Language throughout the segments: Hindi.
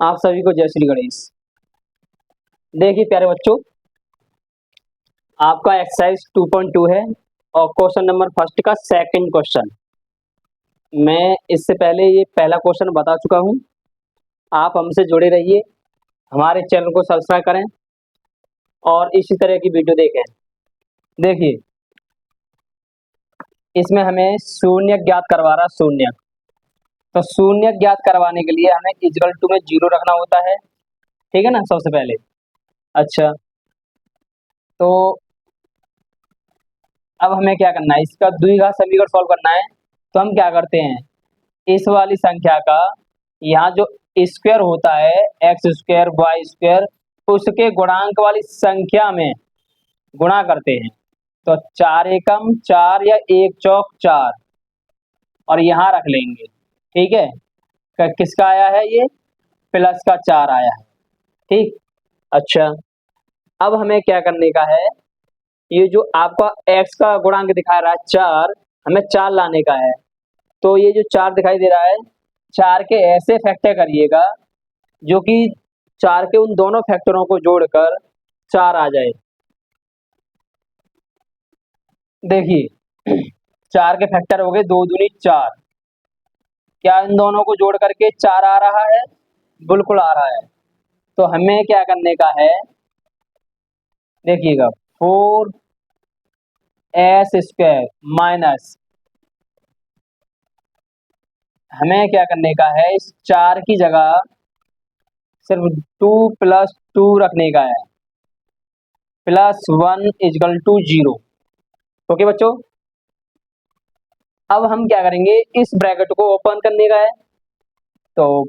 आप सभी को जय श्री गणेश। देखिए प्यारे बच्चों, आपका एक्सरसाइज 2.2 है और क्वेश्चन नंबर फर्स्ट का सेकंड क्वेश्चन। मैं इससे पहले ये पहला क्वेश्चन बता चुका हूँ। आप हमसे जुड़े रहिए, हमारे चैनल को सब्सक्राइब करें और इसी तरह की वीडियो देखें। देखिए, इसमें हमें शून्य ज्ञात करवा रहा, शून्य। तो शून्य ज्ञात करवाने के लिए हमें इक्वल टू में 0 रखना होता है, ठीक है ना, सबसे पहले। अच्छा, तो अब हमें क्या करना है, इसका द्विघात समीकरण सॉल्व करना है। तो हम क्या करते हैं, इस वाली संख्या का यहाँ जो स्क्वायर होता है, एक्स स्क्वायर वाई स्क्वायर, उसके गुणांक वाली संख्या में गुणा करते हैं। तो 4 एकम 4 या 1 चौक 4 और यहाँ रख लेंगे, ठीक है। किसका आया है, ये प्लस का 4 आया है, ठीक। अच्छा, अब हमें क्या करने का है, ये जो आपका x का गुणांक दिखा रहा है 4, हमें 4 लाने का है। तो ये जो 4 दिखाई दे रहा है, 4 के ऐसे फैक्टर करिएगा जो कि 4 के उन दोनों फैक्टरों को जोड़कर 4 आ जाए। देखिए 4 के फैक्टर हो गए 2 दूनी 4। क्या इन दोनों को जोड़ करके 4 आ रहा है? बिल्कुल आ रहा है। तो हमें क्या करने का है, देखिएगा 4s² माइनस, हमें क्या करने का है, इस 4 की जगह सिर्फ 2 + 2 रखने का है, +1 = 0। ओके बच्चों, अब हम क्या करेंगे, इस ब्रैकेट को ओपन करने का है। तो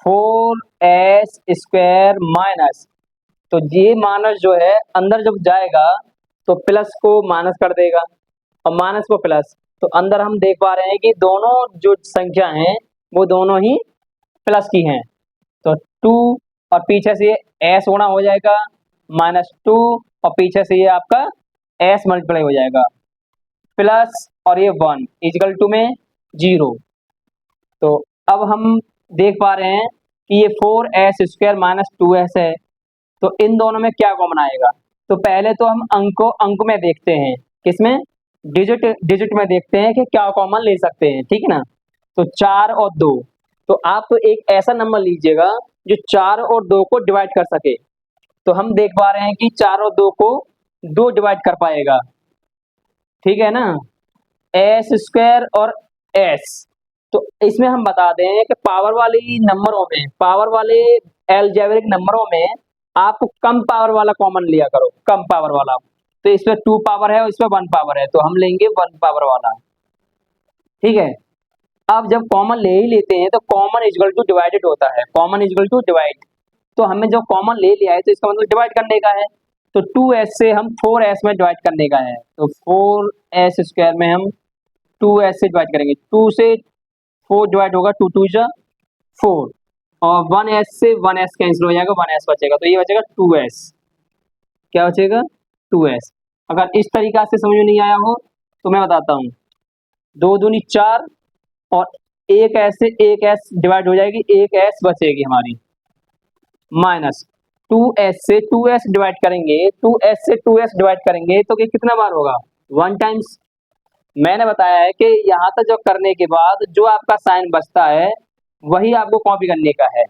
4s² माइनस, तो ये माइनस जो है अंदर जब जाएगा तो प्लस को माइनस कर देगा और माइनस को प्लस। तो अंदर हम देख पा रहे हैं कि दोनों जो संख्या हैं वो दोनों ही प्लस की हैं। तो 2 और पीछे से s गुणा हो जाएगा -2 और पीछे से ये आपका s मल्टीप्लाई हो जाएगा प्लस और ये 1 = में 0। तो अब हम देख पा रहे हैं कि ये 4s² - 2s है। तो इन दोनों में क्या कॉमन आएगा? तो पहले तो हम अंक में देखते हैं, किसमें, डिजिट में देखते हैं कि क्या कॉमन ले सकते हैं, ठीक है ना। तो 4 और 2, तो आप एक ऐसा नंबर लीजिएगा जो 4 और 2 को डिवाइड कर सके। तो हम देख पा रहे हैं कि 4 और 2 को 2 डिवाइड कर पाएगा, ठीक है ना, s² और s। तो इसमें हम बता दें कि पावर वाली नंबरों में, पावर वाले अलजेब्रिक नंबरों में आप कम पावर वाला कॉमन लिया करो, कम पावर वाला। तो इसमें 2 पावर है और इसमें 1 पावर है, तो हम लेंगे 1 पावर वाला, ठीक है। अब जब कॉमन ले ही लेते हैं तो कॉमन इक्वल टू डिवाइडेड होता है, कॉमन इक्वल टू डिवाइड। तो हमें जो कॉमन ले लिया है तो इसका मतलब डिवाइड करने का है। तो 2s से हम 4s में डिवाइड करने का है। तो 4s² में हम 2s से डिवाइड करेंगे, 2 से 4 डिवाइड होगा, 2 2 जा 4 और 1s से 1s कैंसिल हो जाएगा, 1s बचेगा। तो ये बचेगा 2s, क्या बचेगा, 2s। अगर इस तरीका से समझ में नहीं आया हो तो मैं बताता हूँ, 2 दूनी 4 और एक s से एक s डिवाइड हो जाएगी, एक s बचेगी हमारी, माइनस 2s से 2s डिवाइड करेंगे, 2s से 2s डिवाइड करेंगे तो ये कितना बार होगा, 1 टाइम्स। मैंने बताया है कि यहाँ तक जो करने के बाद जो आपका साइन बचता है वही आपको कॉपी करने का है।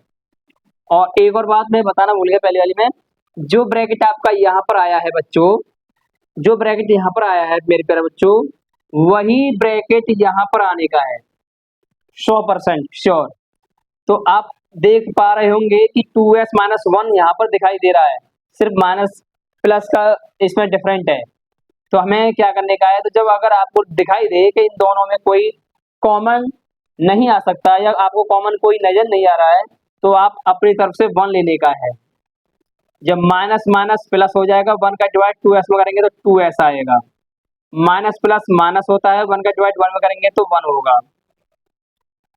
और एक और बात मैं बताना भूल गया पहले वाली में, जो ब्रैकेट आपका यहाँ पर आया है बच्चों, जो ब्रैकेट यहाँ पर आया है मेरे प्यारे बच्चों, वही ब्रैकेट यहाँ पर आने का है, 100% श्योर। तो आप देख पा रहे होंगे कि 2s - 1 यहाँ पर दिखाई दे रहा है, सिर्फ माइनस प्लस का इसमें डिफरेंट है। तो हमें क्या करने का है, तो जब अगर आपको दिखाई दे कि इन दोनों में कोई कॉमन नहीं आ सकता या आपको कॉमन कोई नजर नहीं आ रहा है, तो आप अपनी तरफ से 1 लेने का है। जब माइनस माइनस प्लस हो जाएगा, 1 का डिवाइड 2s में करेंगे तो 2s आएगा, माइनस प्लस माइनस होता है, 1 का डिवाइड 1 में करेंगे तो 1 होगा।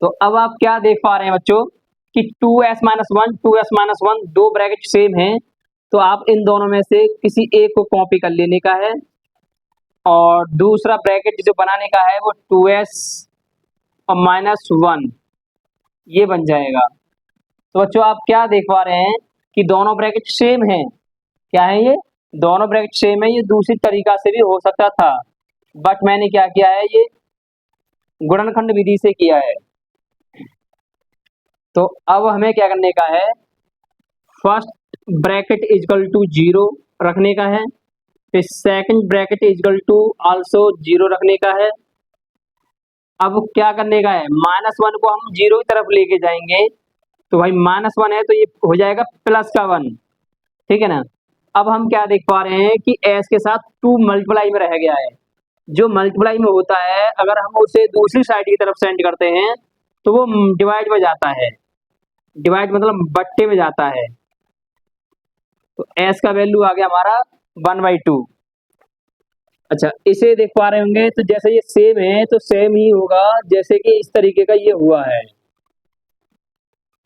तो अब आप क्या देख पा रहे हैं बच्चों कि 2s - 1 2s - 1 दो ब्रैकेट सेम हैं। तो आप इन दोनों में से किसी एक को कॉपी कर लेने का है और दूसरा ब्रैकेट जो बनाने का है वो 2s और -1 ये बन जाएगा। तो बच्चों आप क्या देख पा रहे हैं कि दोनों ब्रैकेट सेम है। क्या है ये? दोनों ब्रैकेट सेम है। ये दूसरी तरीका से भी हो सकता था, बट मैंने क्या किया है, ये गुणनखंड विधि से किया है। तो अब हमें क्या करने का है, फर्स्ट ब्रैकेट इजकल टू 0 रखने का है, फिर second bracket equal to also 0 रखने का है। अब क्या करने का है, -1 को हम 0 की तरफ लेके जाएंगे, तो भाई -1 है तो ये हो जाएगा +1, ठीक है ना। अब हम क्या देख पा रहे हैं कि s के साथ 2 मल्टीप्लाई में रह गया है। जो मल्टीप्लाई में होता है अगर हम उसे दूसरी साइड की तरफ सेंड करते हैं तो वो डिवाइड में जाता है। डिवाइड मतलब बट्टे में जाता है। तो s का वैल्यू आ गया हमारा 1/2। अच्छा, इसे देख पा रहे होंगे, तो जैसे ये सेम है तो सेम ही होगा जैसे कि इस तरीके का ये हुआ है।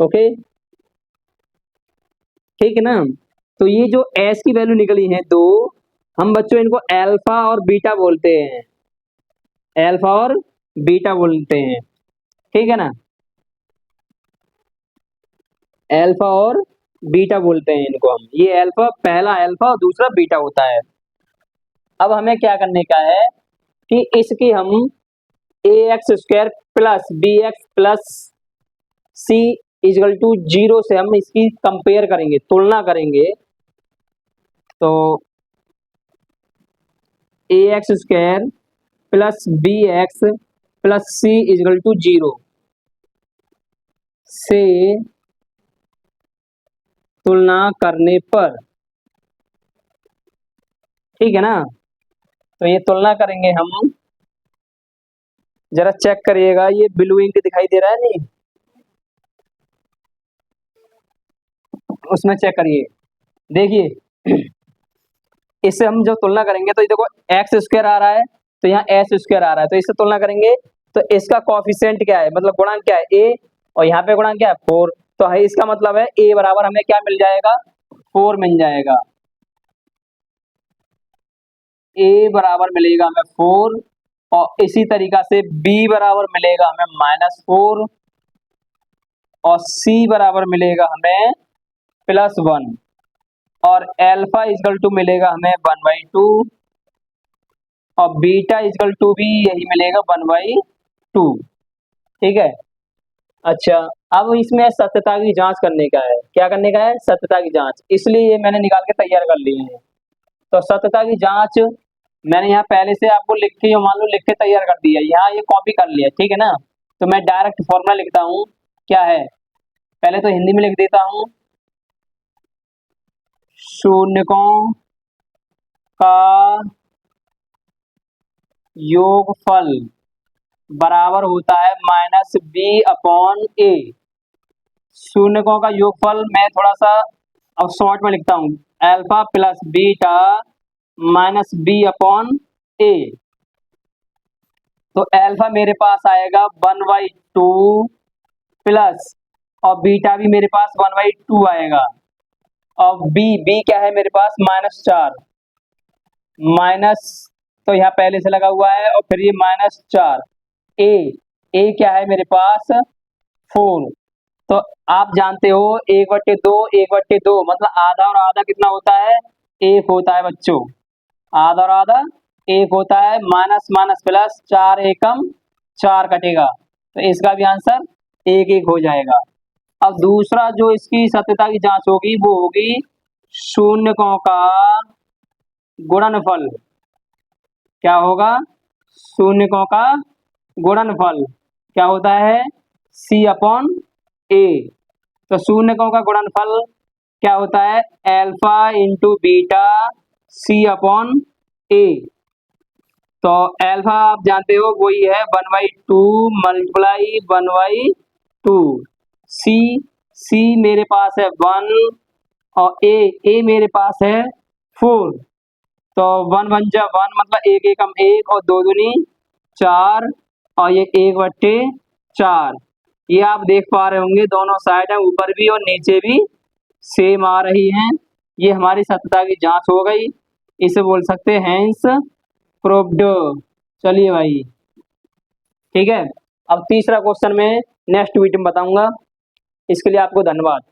ओके, ठीक है ना। तो ये जो s की वैल्यू निकली है 2, हम बच्चों इनको अल्फा और बीटा बोलते हैं। अल्फा और बीटा बोलते हैं, ठीक है ना। अल्फा और बीटा बोलते हैं इनको हम। ये अल्फा, पहला अल्फा और दूसरा बीटा होता है। अब हमें क्या करने का है कि इसकी हम ax² plus bx plus c equal to 0 से हम इसकी कंपेयर करेंगे, तुलना करेंगे। तो ax² plus bx plus c equal to 0 से तुलना करने पर, ठीक है ना। तो ये तुलना करेंगे हम, जरा चेक करिएगा, ये ब्लू इंक दिखाई दे रहा है नहीं, उसमें चेक करिए, देखिए। इससे हम जब तुलना करेंगे तो ये देखो x² आ रहा है, तो यहाँ s² आ रहा है, तो इससे तुलना करेंगे तो इसका कोफिशिएंट क्या है, मतलब गुणांक क्या है, a, और यहाँ पे गुणांक क्या है 4। तो है इसका मतलब है a बराबर हमें क्या मिल जाएगा, 4 मिल जाएगा। a बराबर मिलेगा हमें 4, और इसी तरीका से b बराबर मिलेगा हमें -4, और c बराबर मिलेगा हमें +1, और अल्फा इजकल टू मिलेगा हमें 1/2, और बीटा इजकल टू भी यही मिलेगा 1/2, ठीक है। अच्छा, अब इसमें सत्यता की जांच करने का है। क्या करने का है, सत्यता की जांच, इसलिए ये मैंने निकाल के तैयार कर लिए हैं। तो सत्यता की जांच मैंने यहाँ पहले से आपको लिख के, मान लो लिख के तैयार कर दिया, यहाँ ये कॉपी कर लिया, ठीक है ना। तो मैं डायरेक्ट फॉर्मूला लिखता हूँ, क्या है, पहले तो हिंदी में लिख देता हूँ, शून्यकों का योगफल बराबर होता है -b/a। शून्यकों का योगफल मैं थोड़ा सा अब शॉर्ट में लिखता हूँ, अल्फा प्लस बीटा -b/a। तो अल्फा मेरे पास आएगा 1/2 प्लस, और बीटा भी मेरे पास 1/2 आएगा, और बी क्या है मेरे पास -4, माइनस, तो यहाँ पहले से लगा हुआ है, और फिर ये -4, ए क्या है मेरे पास 4। तो आप जानते हो 1/2, 1/2 मतलब आधा और आधा कितना होता है, 1 होता है बच्चों। आधा और आधा 1 होता है, माइनस माइनस प्लस, 4 एकम 4 कटेगा, तो इसका भी आंसर 1 हो जाएगा। अब दूसरा जो इसकी सत्यता की जांच होगी वो होगी शून्यकों का गुणनफल। क्या होगा, शून्यकों का गुणनफल क्या होता है, c/a। तो शून्यकों का गुणनफल क्या होता है, अल्फा इंटू बीटा c/a। तो अल्फा आप जानते हो वही है 1/2 मल्टीप्लाई 1/2। सी मेरे पास है 1, और ए मेरे पास है 4। तो 1 1 जा 1 मतलब 1 एकम 1, और 2 दूनी 4, और ये 1/4। ये आप देख पा रहे होंगे दोनों साइड है, ऊपर भी और नीचे भी सेम आ रही हैं। ये हमारी सत्यता की जांच हो गई, इसे बोल सकते हैं हैंस प्रूव्ड। चलिए भाई, ठीक है। अब तीसरा क्वेश्चन में नेक्स्ट वीडियो में बताऊंगा। इसके लिए आपको धन्यवाद।